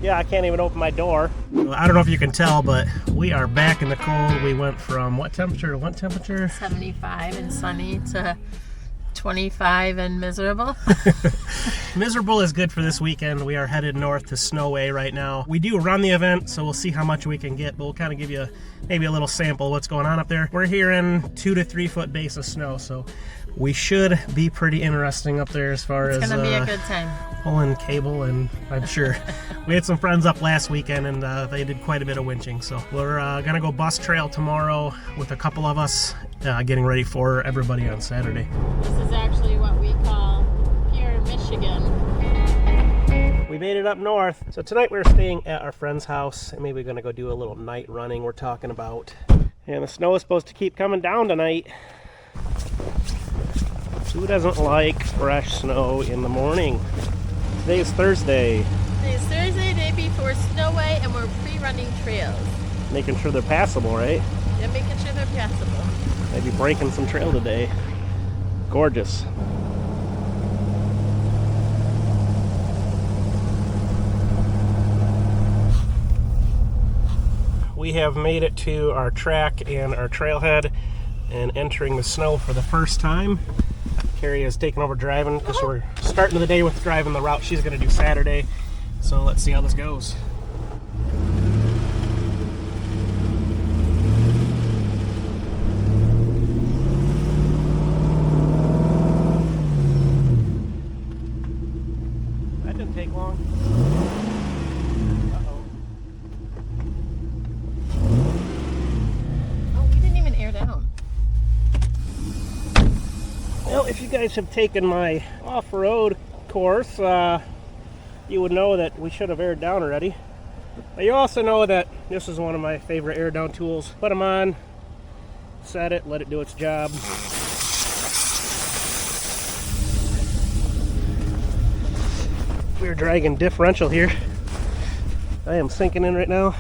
Yeah, I can't even open my door. Well, I don't know if you can tell, but we are back in the cold. We went from what temperature to what temperature? 75 and sunny to 25 and miserable. Miserable is good for this weekend. We are headed north to Snowway right now. We do run the event, so we'll see how much we can get, but we'll kind of give you maybe a little sample of what's going on up there. We're hearing 2 to 3 foot base of snow, so we should be pretty interesting up there as far as it's gonna be a good time. Pulling cable, and I'm sure we had some friends up last weekend and they did quite a bit of winching. So we're gonna go bus trail tomorrow with a couple of us, getting ready for everybody on Saturday. This is actually what we call pure Michigan. We made it up north. So tonight we're staying at our friend's house and maybe we're gonna go do a little night running we're talking about. And the snow is supposed to keep coming down tonight. Who doesn't like fresh snow in the morning? Today is Thursday. Today is Thursday, day before Snowway, and we're pre-running trails. Making sure they're passable, right? Yeah, making sure they're passable. Maybe breaking some trail today. Gorgeous. We have made it to our track and our trailhead and entering the snow for the first time. Carrie has taken over driving because we're starting the day with driving the route she's going to do Saturday. So let's see how this goes. That didn't take long. Uh-oh. Oh, we didn't even air down. Well, if you guys have taken my off-road course, you would know that we should have aired down already. But you also know that this is one of my favorite air down tools. Put them on, set it, let it do its job. We're dragging differential here. I am sinking in right now.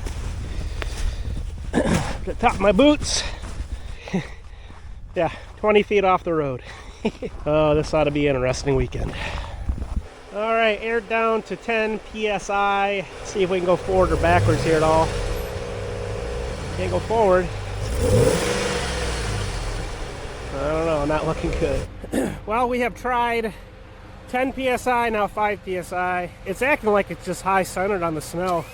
The top of my boots. Yeah, 20 feet off the road. Oh, this ought to be an interesting weekend. All right, aired down to 10 PSI. See if we can go forward or backwards here at all. Can't go forward. I don't know, not looking good. Well, we have tried 10 PSI, now 5 PSI. It's acting like it's just high centered on the snow,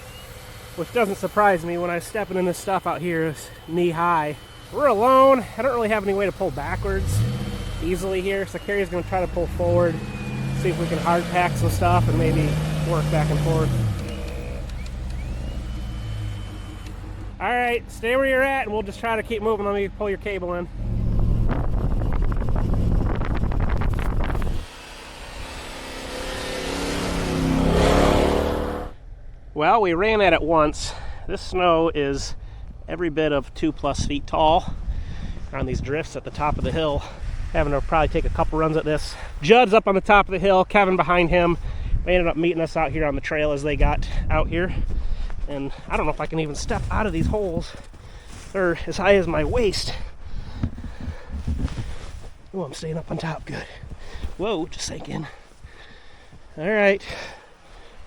which doesn't surprise me. When I was stepping in this stuff out here, it's knee high. We're alone. I don't really have any way to pull backwards easily here, so Carrie's going to try to pull forward, see if we can hard pack some stuff and maybe work back and forth. All right, stay where you're at and we'll just try to keep moving. Let me pull your cable in. Well, we ran at it once. This snow is every bit of 2+ feet tall on these drifts at the top of the hill. Having to probably take a couple runs at this. Judd's up on the top of the hill, Kevin behind him. They ended up meeting us out here on the trail as they got out here. And I don't know if I can even step out of these holes. They're as high as my waist. Oh, I'm staying up on top, good. Whoa, just sank in. All right,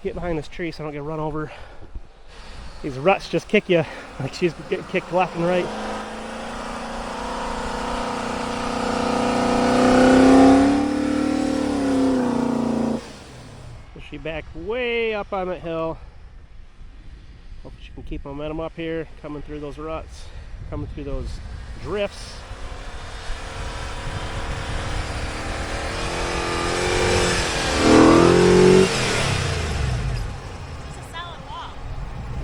get behind this tree so I don't get run over. These ruts just kick you, like she's getting kicked left and right. She backed way up on that hill. Hope she can keep momentum up here, coming through those ruts, coming through those drifts. It's a solid wall.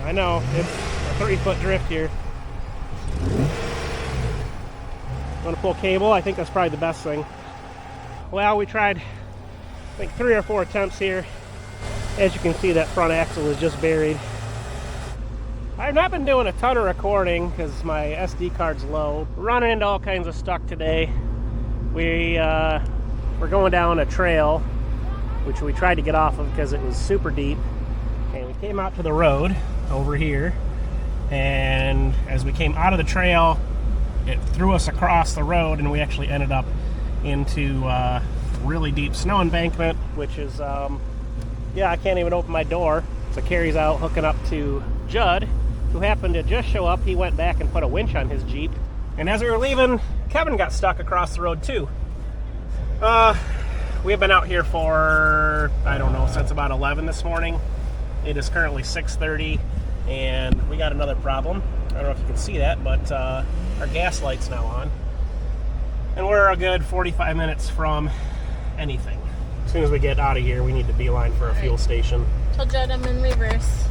I know, it's a 30-foot drift here. Want to pull cable? I think that's probably the best thing. Well, we tried, I think, 3 or 4 attempts here. As you can see, that front axle is just buried. I've not been doing a ton of recording because my SD card's low. We're running into all kinds of stuff today. We're going down a trail, which we tried to get off of because it was super deep. And we came out to the road over here. And as we came out of the trail, it threw us across the road and we actually ended up into really deep snow embankment, which is, yeah, I can't even open my door. So Carrie's out hooking up to Judd, who happened to just show up. He went back and put a winch on his Jeep. And as we were leaving, Kevin got stuck across the road too. We've been out here for, I don't know, since about 11 this morning. It is currently 6:30, and we got another problem. I don't know if you can see that, but our gas light's now on. And we're a good 45 minutes from anything. As soon as we get out of here, we need to beeline for a fuel station. Tell Judd I'm in reverse.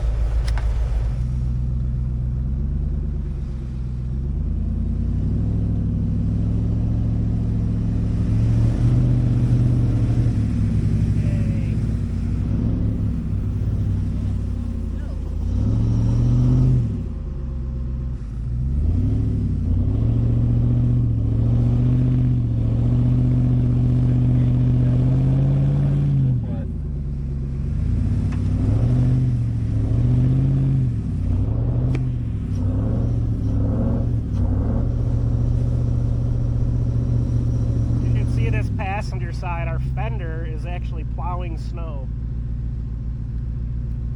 Side, our fender is actually plowing snow.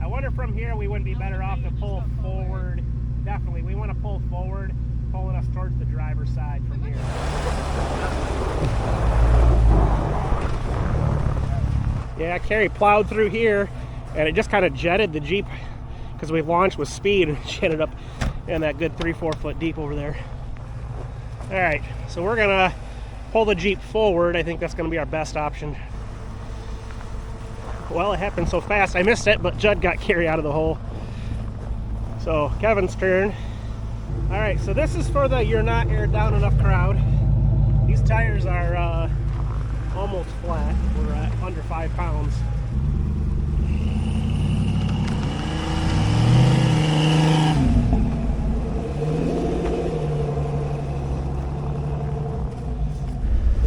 I wonder from here we wouldn't be better off to pull forward. Definitely, we want to pull forward, pulling us towards the driver's side from here. Yeah, Carrie plowed through here, and it just kind of jetted the Jeep because we launched with speed, and she ended up in that good 3-4 foot deep over there. All right, so we're gonna pull the Jeep forward. I think that's going to be our best option. Well, it happened so fast. I missed it, but Judd got Carrie out of the hole. So, Kevin's turn. All right, so this is for the you're not aired down enough crowd. These tires are almost flat. We're at under 5 pounds.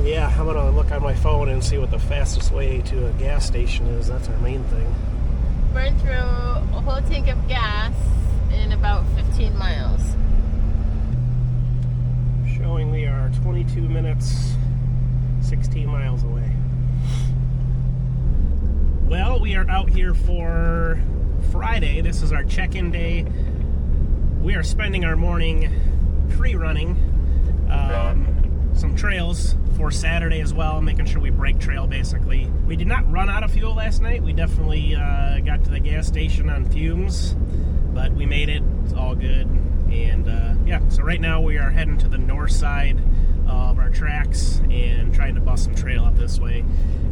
Yeah, I'm gonna look on my phone and see what the fastest way to a gas station is. That's our main thing. Burn through a whole tank of gas in about 15 miles. Showing we are 22 minutes, 16 miles away. Well, we are out here for Friday. This is our check-in day. We are spending our morning pre-running some trails for Saturday as well, making sure we break trail basically. We did not run out of fuel last night. We definitely got to the gas station on fumes, but we made it. It's all good. And yeah, so right now we are heading to the north side of our tracks and trying to bust some trail up this way.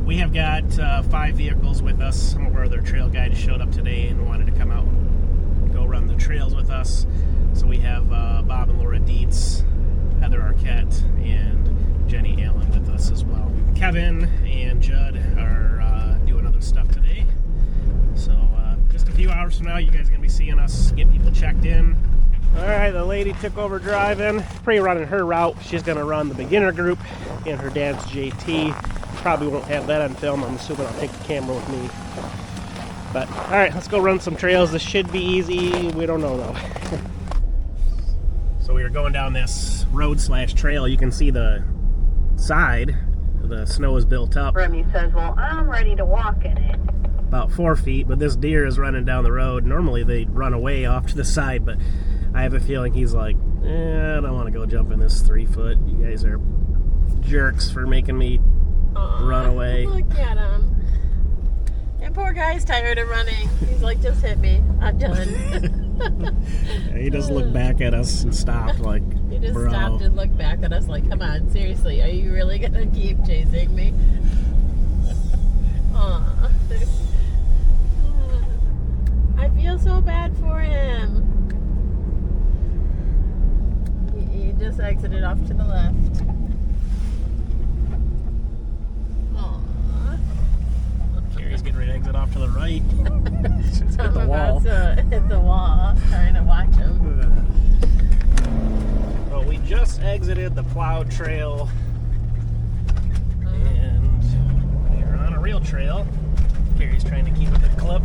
We have got 5 vehicles with us. Some of our other trail guides showed up today and wanted to come out and go run the trails with us. So we have Bob and Laura Dietz, Heather Arquette, and Jenny Allen with us as well. Kevin and Judd are doing other stuff today. So just a few hours from now, you guys are going to be seeing us get people checked in. All right, the lady took over driving, pre-running her route. She's going to run the beginner group and her dad's JT. Probably won't have that on film. I'm assuming I'll take the camera with me. But all right, let's go run some trails. This should be easy. We don't know though. So we are going down this road/trail. You can see the side. The snow is built up. Remy says, well, I'm ready to walk in it. About 4 feet, but this deer is running down the road. Normally they'd run away off to the side, but I have a feeling he's like, I don't want to go jump in this 3 foot. You guys are jerks for making me run away. Look at him. And poor guy's tired of running. He's like, just hit me. I'm done. He just looked back at us and stopped like, He just bro. stopped and looked back at us like, come on, seriously, are you really going to keep chasing me? Aw. I feel so bad for him. He just exited off to the left. Aw. Carrie's getting ready to exit off to the right. She's hit I'm the wall. about to hit the wall, trying to watch him. Well, we just exited the plowed trail, and we are on a real trail. Carrie's trying to keep a good clip.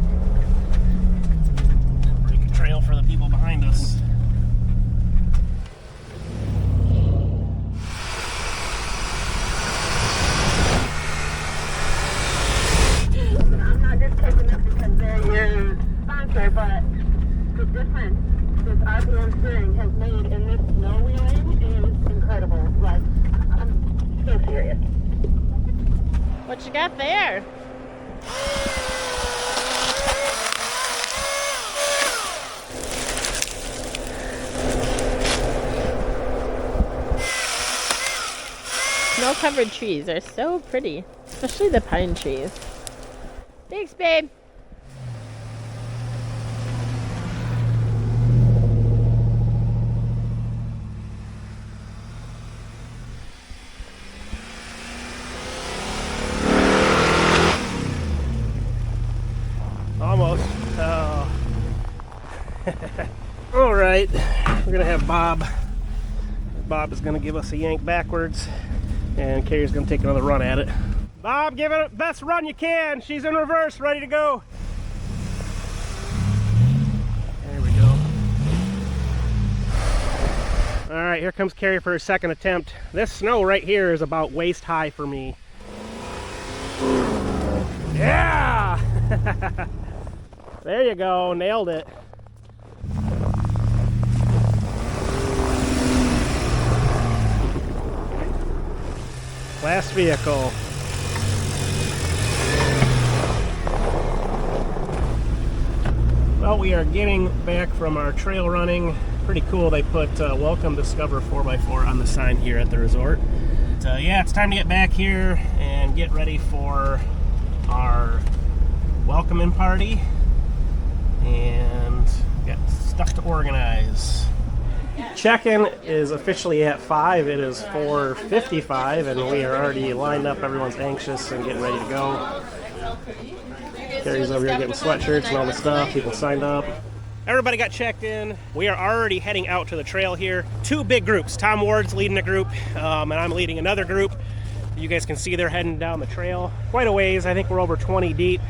Break a trail for the people behind us. I'm not just taking this because they're your sponsor. difference this RPM steering has made in this snow wheeling is incredible. Like, I'm so serious. What you got there? Snow-covered trees are so pretty, especially the pine trees. Thanks, babe. Almost. Oh. All right, we're gonna have Bob. Bob is gonna give us a yank backwards, and Carrie's gonna take another run at it. Bob, give it the best run you can. She's in reverse, ready to go. There we go. All right, here comes Carrie for her second attempt. This snow right here is about waist high for me. Yeah! There you go, nailed it. Last vehicle. Well, we are getting back from our trail running. Pretty cool, they put Welcome Discover 4x4 on the sign here at the resort. Yeah, it's time to get back here and get ready for our welcoming party. And got stuff to organize. Check-in is officially at 5. It is 4:55 and we are already lined up. Everyone's anxious and getting ready to go. Carrie's over here getting sweatshirts and all the stuff. People signed up. Everybody got checked in. We are already heading out to the trail here. 2 big groups. Tom Ward's leading a group and I'm leading another group. You guys can see they're heading down the trail quite a ways. I think we're over 20 deep.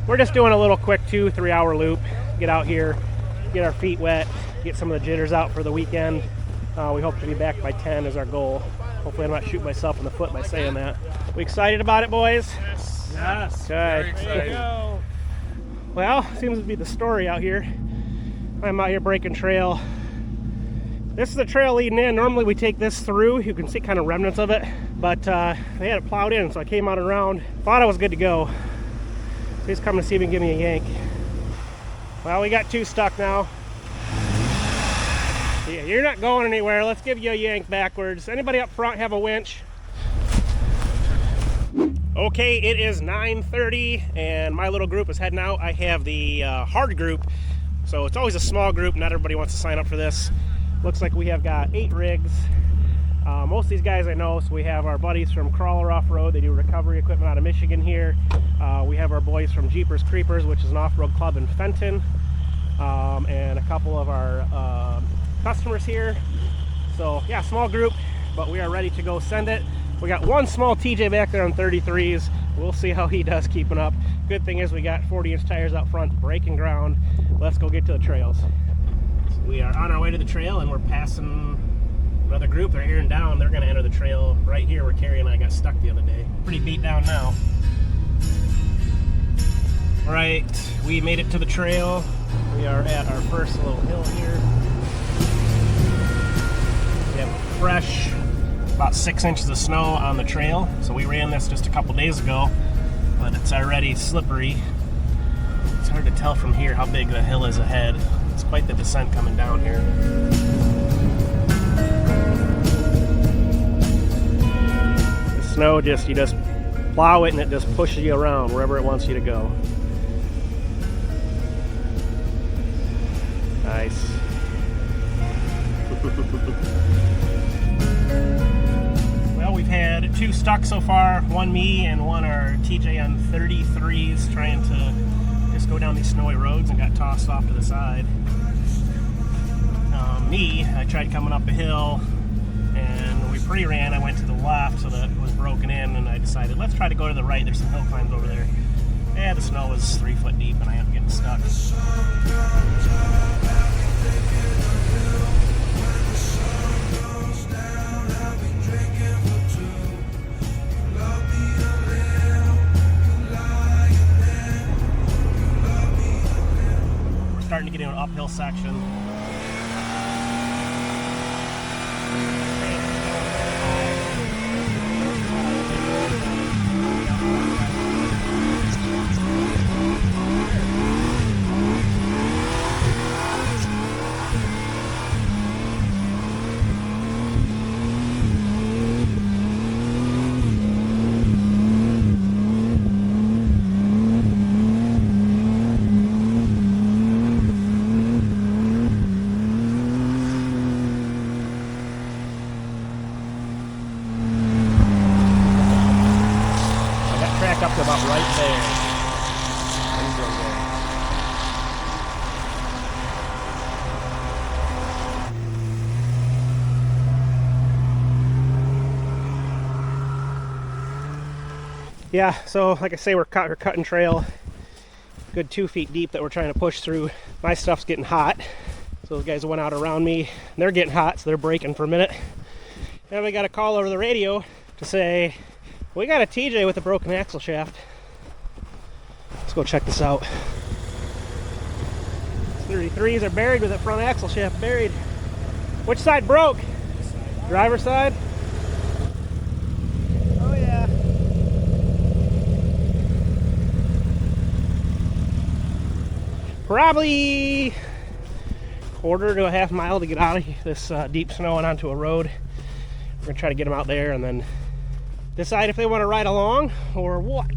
We're just doing a little quick 2-3 hour loop. Get out here, get our feet wet, get some of the jitters out for the weekend. We hope to be back by 10 is our goal. Hopefully I'm not shooting myself in the foot by saying that. We excited about it, boys? Yes. Okay. Very excited. Well, seems to be the story out here. I'm out here breaking trail. This is the trail leading in. Normally we take this through. You can see kind of remnants of it, but they had it plowed in, so I came out around. Thought I was good to go. So he's coming to see me and give me a yank. Well, we got 2 stuck now. Yeah, you're not going anywhere. Let's give you a yank backwards. Anybody up front have a winch? Okay, it is 9:30 and my little group is heading out. I have the hard group, so it's always a small group. Not everybody wants to sign up for this. Looks like we have got 8 rigs. Most of these guys I know, so we have our buddies from Crawler Off-Road. They do recovery equipment out of Michigan here. We have our boys from Jeepers Creepers, which is an off-road club in Fenton, and a couple of our customers here. So yeah, small group, but we are ready to go send it. We got 1 small TJ back there on 33s. We'll see how he does keeping up. Good thing is we got 40-inch tires out front, breaking ground. Let's go get to the trails. So we are on our way to the trail and we're passing another group. They're hearing down. They're gonna enter the trail right here where Carrie and I got stuck the other day. Pretty beat down now. All right, we made it to the trail. We are at our first little hill here. We have fresh, about 6 inches of snow on the trail. So we ran this just a couple days ago, but it's already slippery. It's hard to tell from here how big the hill is ahead. It's quite the descent coming down here. The snow just, you just plow it and it just pushes you around wherever it wants you to go. Nice. Well, we've had 2 stuck so far. 1 me and 1 our TJ on 33s trying to just go down these snowy roads and got tossed off to the side. Me, I tried coming up a hill and when we pre-ran, I went to the left so that it was broken in and I decided let's try to go to the right. There's some hill climbs over there. Yeah, the snow was 3 foot deep and I ended up getting stuck. Starting to get into uphill section. Up to about right there. Yeah, so like I say, we're cutting trail, good 2 feet deep that we're trying to push through. My stuff's getting hot, so those guys went out around me. They're getting hot, so they're braking for a minute. And we got a call over the radio to say, we got a TJ with a broken axle shaft. Let's go check this out. 33s are buried with that front axle shaft buried. Which side broke? Driver's side? Oh yeah. Probably quarter to a half mile to get out of this deep snow and onto a road. We're gonna try to get them out there and then decide if they want to ride along or what.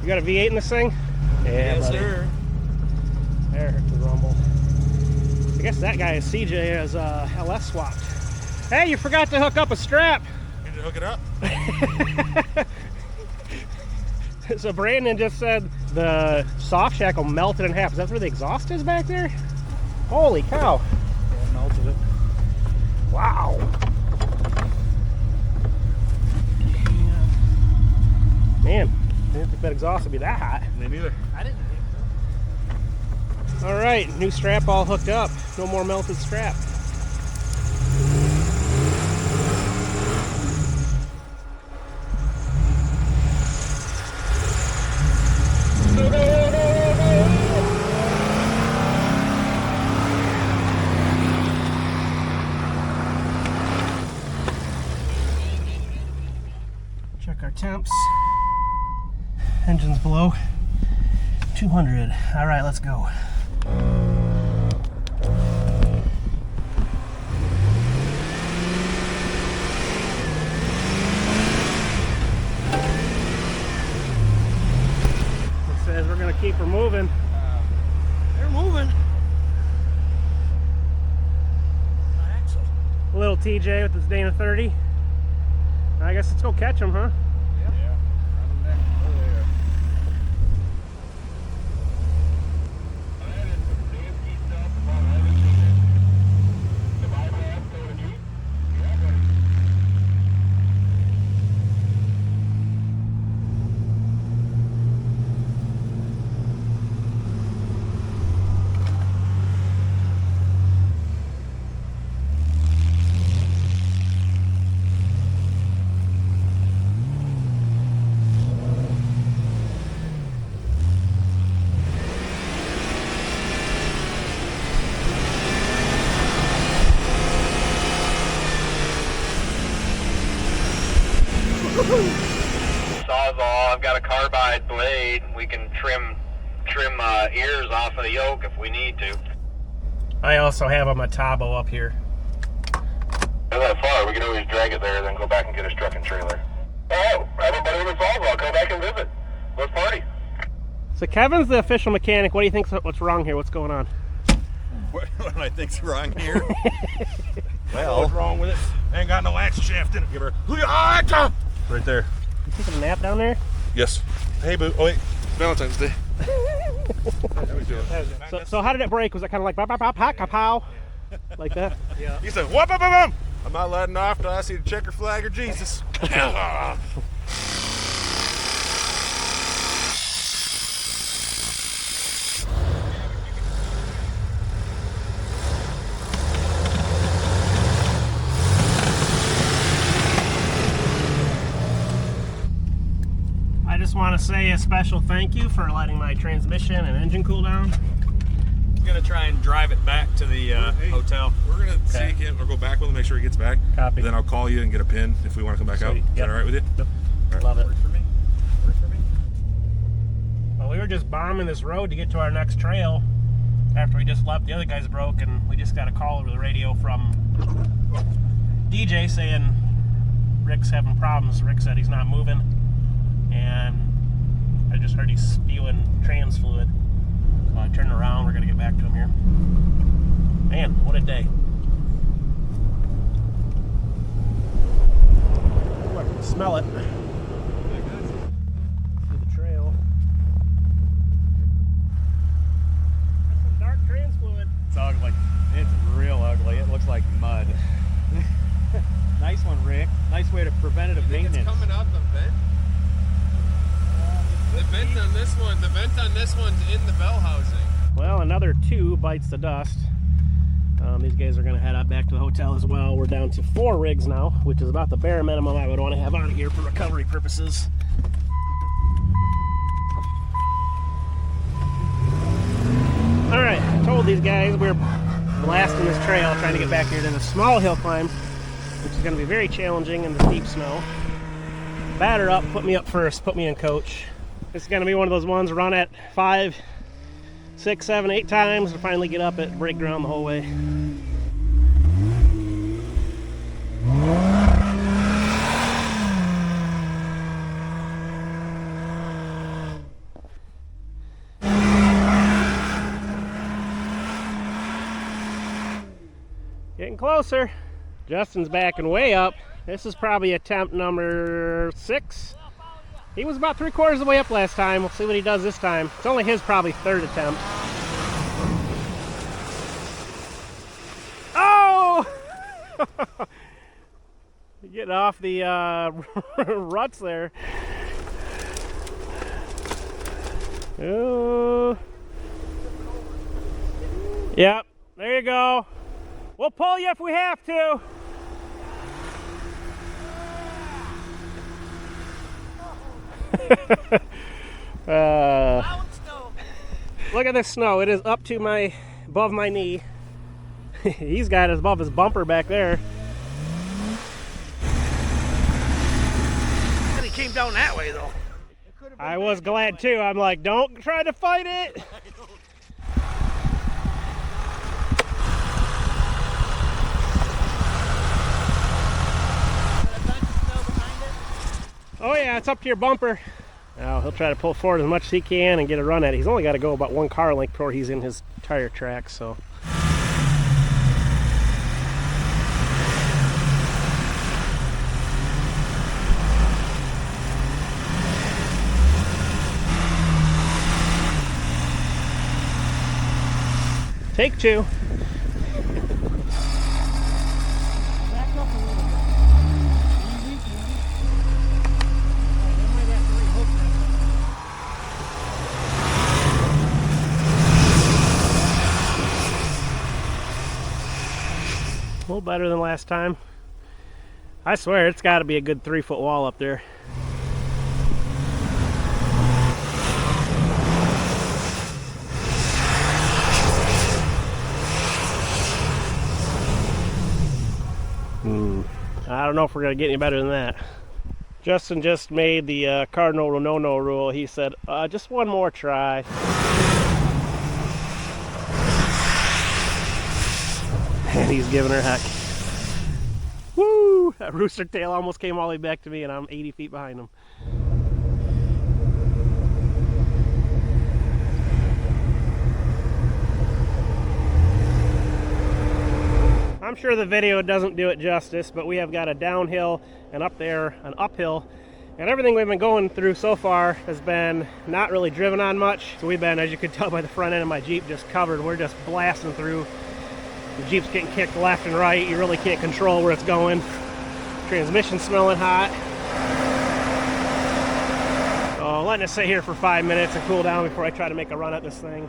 You got a V8 in this thing? Yeah, Yes, buddy. sir. There, the rumble. I guess that guy is CJ as LS swapped. Hey, you forgot to hook up a strap. Need to hook it up. So Brandon just said the soft shackle melted in half. Is that where the exhaust is back there? Holy cow. Yeah, melted it. Wow. Man, I didn't think that exhaust would be that hot. Me neither. I didn't think All right, new strap all hooked up. No more melted strap. Check our temps. Engine's below 200. All right, let's go. It says we're gonna keep her moving. They're moving. Axle. Little TJ with his Dana 30. I guess let's go catch him, huh? Yeah. Running back. Oh, there. Sawzall. I've got a carbide blade. We can trim ears off of the yoke if we need to. I also have a Matabo up here. Not that far. We can always drag it there, then go back and get a truck and trailer. Oh, everybody with a Sawzall, come back and visit. Let's party. So Kevin's the official mechanic. What do you think's what's wrong here? What's going on? What do I think's wrong here? Well, What's wrong with it? Ain't got no axle shaft in it. Give her. Right there. You taking a nap down there? Yes. Hey, boo. Oh, wait. Valentine's Day. So how did it break? Was it kind of like pop, pop, pop, pop, pop, pow? Like that? Yeah. He said, whoop, whoop, whoop. I'm not letting off till I see the checker flag or Jesus. I just want to say a special thank you for letting my transmission and engine cool down. gonna try and drive it back to the hotel. We're gonna see again, or go back with him, make sure he gets back. Copy. Then I'll call you and get a pin if we want to come back out. Sweet. Is that all right with you? Yep. Right. Love it. Works for me. Works for me. Well, we were just bombing this road to get to our next trail after we just left. The other guys broke, and we just got a call over the radio from DJ saying Rick's having problems. Rick said he's not moving, and I just heard he's spewing trans fluid. So I turned around. We're gonna get back to him here. Man, what a day! Ooh, I can smell it. See the trail. That's some dark trans fluid. It's ugly. It's real ugly. It looks like mud. Nice one, Rick. Nice way to preventative maintenance. It's coming out the vent. The vent on this one. The vent on this one's in the bell housing. Well, another 2 bites the dust. These guys are going to head up back to the hotel as well. We're down to 4 rigs now, which is about the bare minimum I would want to have on here for recovery purposes. All right, I told these guys we're blasting this trail, trying to get back here to the small hill climb, which is going to be very challenging in the steep snow. Batter up, put me up first, put me in coach. This is going to be one of those ones, run at 5, 6, 7, 8 times to finally get up at break ground the whole way. Getting closer. Justin's backing way up. This is probably attempt number 6. He was about 3/4 of the way up last time. We'll see what he does this time. It's only his probably 3rd attempt. Oh! Getting off the ruts there. Oh. Yep, there you go. We'll pull you if we have to. Look at this snow. It is up to above my knee. He's got it above his bumper back there. And he came down that way though. I was glad too. I'm like, don't try to fight it. Oh yeah, it's up to your bumper. Now he'll try to pull forward as much as he can and get a run at it. He's only got to go about 1 car length before he's in his tire track, so. Take 2. A little better than last time. I swear it's got to be a good 3-foot wall up there. I don't know if we're going to get any better than that. Justin just made the cardinal no-no rule. He said, just one more try. And he's giving her heck. Woo! That rooster tail almost came all the way back to me, and I'm 80 feet behind him. I'm sure the video doesn't do it justice, but we have got a downhill and up there an uphill, and everything we've been going through so far has been not really driven on much. So we've been, as you could tell by the front end of my Jeep, just covered. We're just blasting through. The Jeep's getting kicked left and right. You really can't control where it's going. Transmission smelling hot. So letting it sit here for 5 minutes and cool down before I try to make a run at this thing.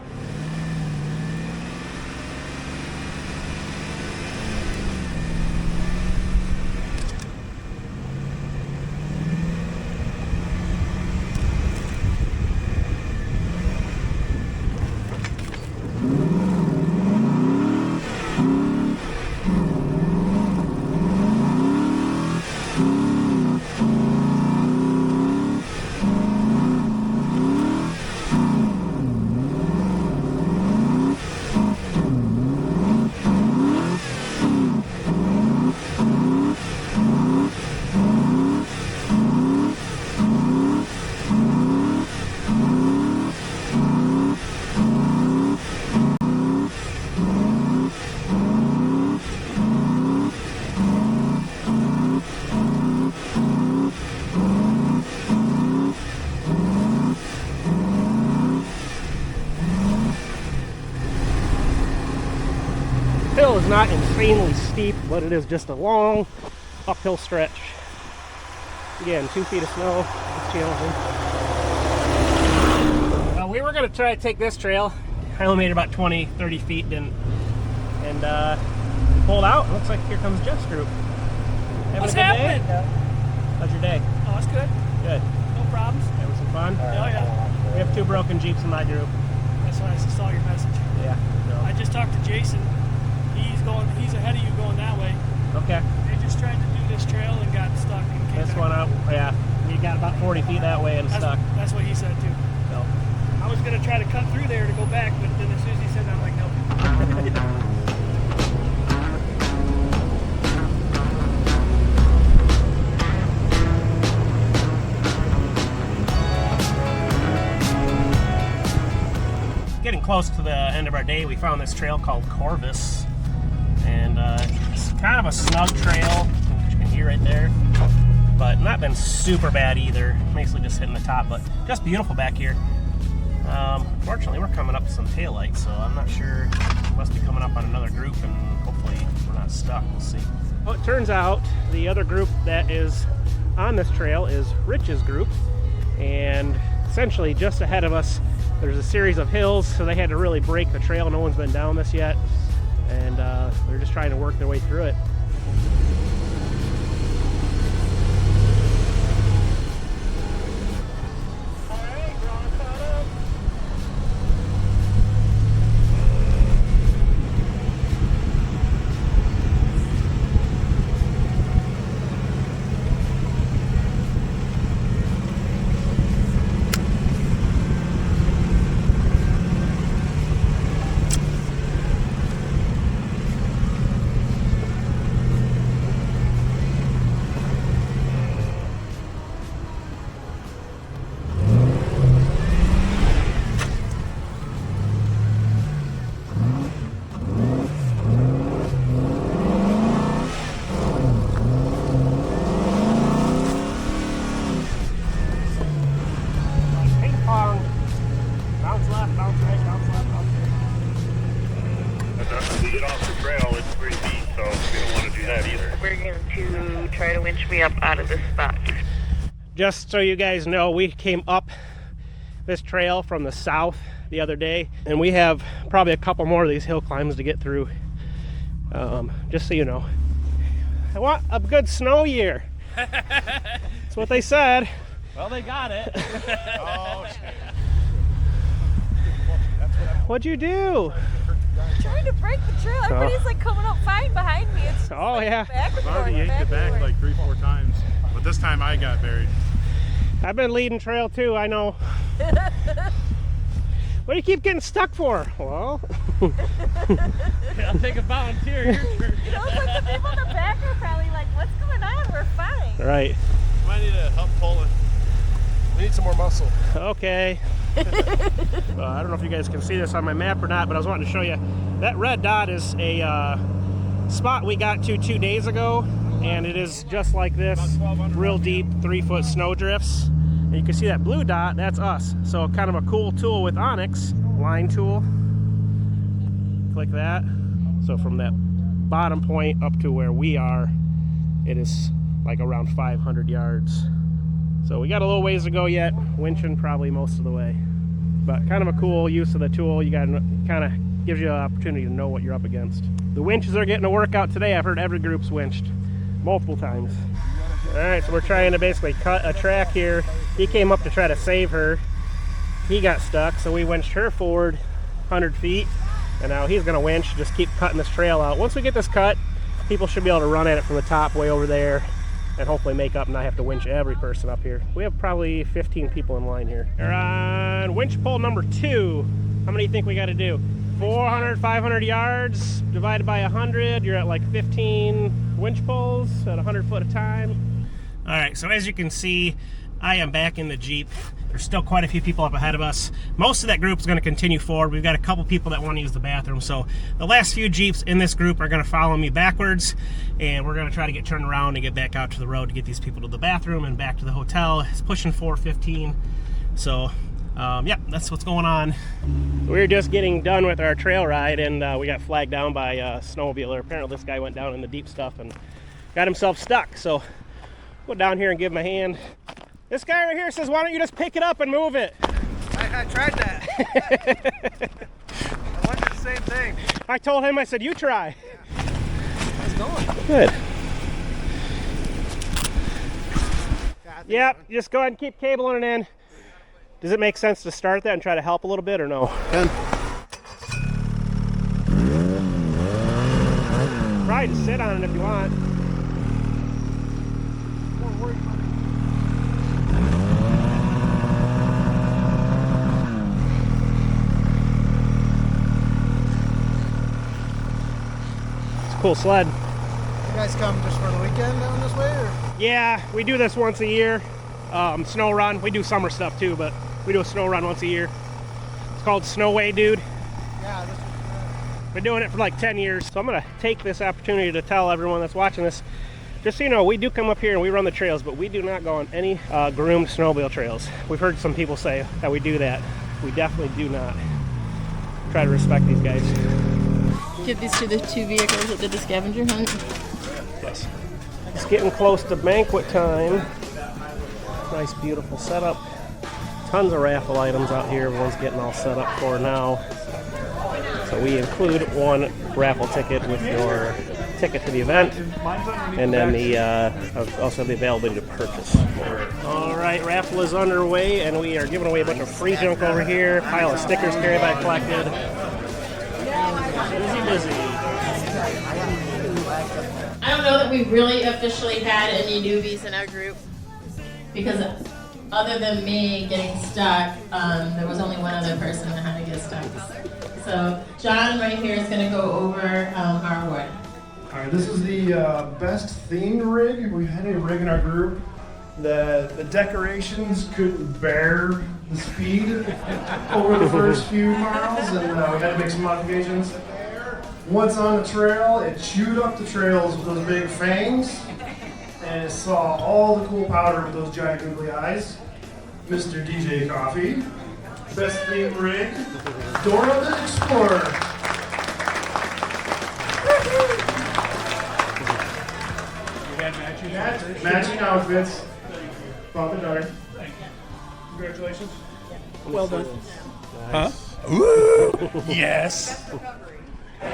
hill is not insanely steep, but it is just a long uphill stretch. Again, 2 feet of snow. It's challenging. We were going to try to take this trail. I only made about 20, 30 feet, and pulled out. Looks like here comes Jeff's group. What's happening? How's your day? Oh, it's good. Good. No problems. Having some fun? Oh, yeah. We have 2 broken Jeeps in my group. That's why I saw your message. Yeah. I just talked to Jason. He's ahead of you going that way. Okay. They just tried to do this trail and got stuck and came This back. one up, yeah. We got about 40 feet that way and stuck. That's what he said too. So. I was gonna try to cut through there to go back, but then as soon as he said that, I'm like, nope. Getting close to the end of our day, we found this trail called Corvus, and it's kind of a snug trail, which you can hear right there, but not been super bad either. Mostly just hitting the top, but just beautiful back here. Fortunately, we're coming up with some taillights, so I'm not sure. We must be coming up on another group, and hopefully we're not stuck. We'll see. Well, it turns out the other group that is on this trail is Rich's group, and essentially just ahead of us there's a series of hills, so they had to really break the trail. No one's been down this yet, and they're just trying to work their way through it. Try to winch me up out of this spot. Just so you guys know, we came up this trail from the south the other day, and we have probably a couple more of these hill climbs to get through. Just so you know, I want a good snow year. That's what they said. Well, they got it. Oh, shit. What'd you do? Trying to break the trail. Everybody's like coming up fine behind me. It's just, Oh, yeah. back and I've forth, already yanked it back and like 3-4 times, but this time I got buried. I've been leading trail too, I know. What do you keep getting stuck for? Well, I'll take a volunteer. Your turn. You know, it's like the people in the back are probably like, what's going on? We're fine. right. Might need to help pulling. We need some more muscle. Okay. I don't know if you guys can see this on my map or not, but I was wanting to show you. That red dot is a spot we got to 2 days ago, and it is just like this, real deep 3-foot snow drifts. And you can see that blue dot, that's us. So kind of a cool tool with Onyx, line tool. Click that. So from that bottom point up to where we are, it is like around 500 yards. So we got a little ways to go yet, winching probably most of the way. But kind of a cool use of the tool. You got kind of gives you an opportunity to know what you're up against. The winches are getting a workout today. I've heard every group's winched multiple times. All right, so we're trying to basically cut a track here. He came up to try to save her. He got stuck, so we winched her forward 100 feet. And now he's gonna winch, just keep cutting this trail out. Once we get this cut, people should be able to run at it from the top way over there and hopefully make up and not have to winch every person up here. We have probably 15 people in line here. We're on winch pole number 2. How many do you think we got to do? 400, 500 yards divided by 100. You're at like 15 winch poles at 100 foot a time. All right, so as you can see, I am back in the Jeep. There's still quite a few people up ahead of us. Most of that group is going to continue forward. We've got a couple people that want to use the bathroom, so the last few Jeeps in this group are going to follow me backwards, and we're going to try to get turned around and get back out to the road to get these people to the bathroom and back to the hotel. It's pushing 4:15, so Yeah, that's what's going on. We were just getting done with our trail ride, and we got flagged down by a snowmobiler. Apparently this guy went down in the deep stuff and got himself stuck. So go down here and give him a hand. This guy right here says, why don't you just pick it up and move it? I tried that. I wondered the same thing. I told him, I said, you try. How's it going? Good. Yep, just go ahead and keep cabling it in. Does it make sense to start that and try to help a little bit or no? Probably just sit on it if you want. It's a cool sled. You guys come just for the weekend down this way, or? Yeah, we do this once a year. Snow run. We do summer stuff too, but we do a snow run once a year. It's called Snowway, dude. Yeah, this was Been doing it for like 10 years. So I'm gonna take this opportunity to tell everyone that's watching this, just so you know, we do come up here and we run the trails, but we do not go on any groomed snowmobile trails. We've heard some people say that we do that. We definitely do not. Try to respect these guys. Give these to the 2 vehicles that did the scavenger hunt. Yes. It's getting close to banquet time. Nice, beautiful setup. Tons of raffle items out here. Everyone's getting all set up for now. So we include one raffle ticket with your ticket to the event, and then the also the availability to purchase. All right, raffle is underway, and we are giving away a bunch of free junk over here. Pile of stickers, carry bag collected. Busy. I don't know that we really officially had any newbies in our group, because other than me getting stuck, there was only one other person that had to get stuck. So John right here is going to go over our award. All right, this is the best themed rig. We've had a rig in our group. The decorations couldn't bear the speed over the first few miles, and we had to make some modifications. Once on the trail, it chewed up the trails with those big fangs, and it saw all the cool powder with those giant googly eyes. Mr. DJ Coffee, best themed rig, Dora the Explorer. We had matching outfits. Father and daughter. Congratulations. Well done. Huh? Ooh, yes. A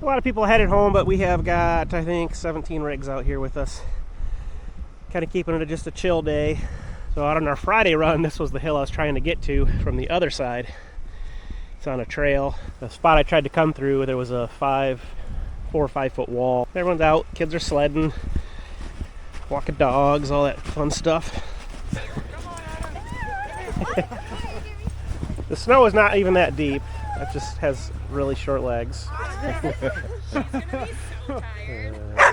lot of people headed home, but we have got, I think, 17 rigs out here with us. Kind of keeping it just a chill day. So out on our Friday run, this was the hill I was trying to get to from the other side. It's on a trail. The spot I tried to come through, there was a 4 or 5 foot wall. Everyone's out, kids are sledding, walking dogs, all that fun stuff. The snow is not even that deep. It just has really short legs. She's gonna be so tired.